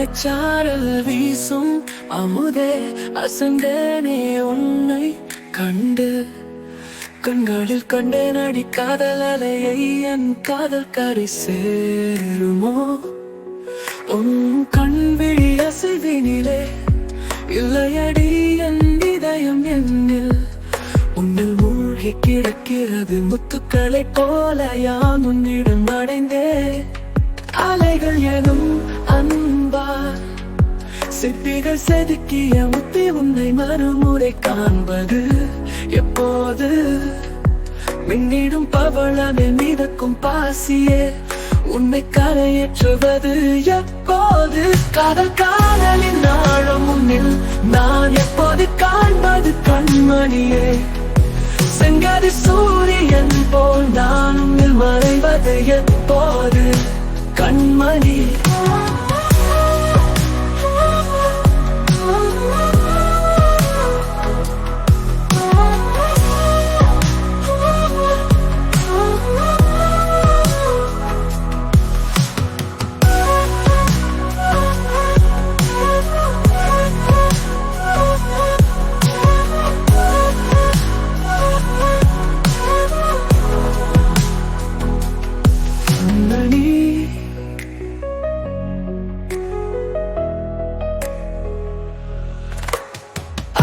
மலைச்சாரல் வீசும் அமுதே, அசந்தேனே உன்னை கண்டு. கண்களில் கண்டேன் அடி காதல் அலையை, என் காதல் கரை சேருமோ? உன் கண்விழி அசைவினிலே இல்லையடி என் இதயம் என்னில். உன்னில் மூழ்கி கிடக்கிறது முத்துக்களைப் போல யான் உன்னிடம் அடைந்தே. அலைகள் எனும் அன்பார் சிற்பிகள் செதுக்கிய முத்தி, உன்னை மறுமுறை காண்பது எப்போது? மின்னிடும் பவளமே மிதக்கும் பாசியே, உன்னை கரையேற்றுவது எப்போது? காதல் காதலின் ஆழம் உன்னில் நான் எப்போது காண்பது கண்மணியே? செங்கதி சூரியன் போல் நான் உன்னில் மறைவது எப்போது கண்மணி?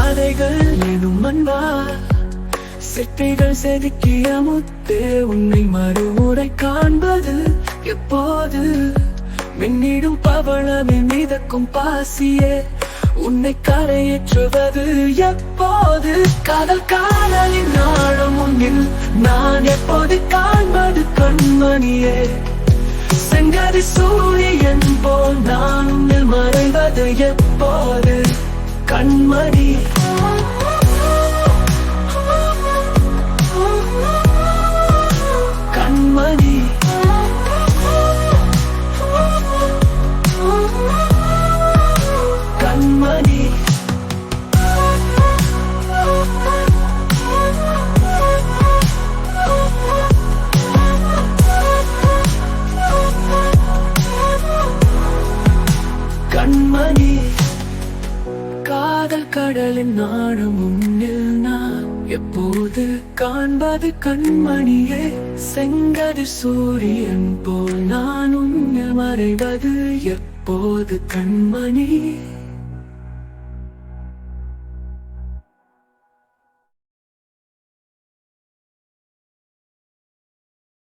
அலைகள் எனும் அன்பா சிற்பிகள் செதுக்கிய முத்தே, உன்னை மறுமுறை காண்பது எப்போது? மின்னிடும் பவளமே மிதக்கும் பாசியே, உன்னை கரையேற்றுவது எப்போது? காதல் காதலின் ஆழம் உன்னில் நான் எப்போது காண்பது கண்மணியே? செங்கதி சூரியன் போல் நான் உன்னில் மறைவது எப்போது கண்மணி? கண்மணி கண்மணி கண்மணி. காதல் கடலின் ஆழம் உன்னில் நான் எப்போது காண்பது கண்மணியே? செங்கதி சூரியன் போல் நான் உன்னில் மறைவது எப்போது கண்மணி?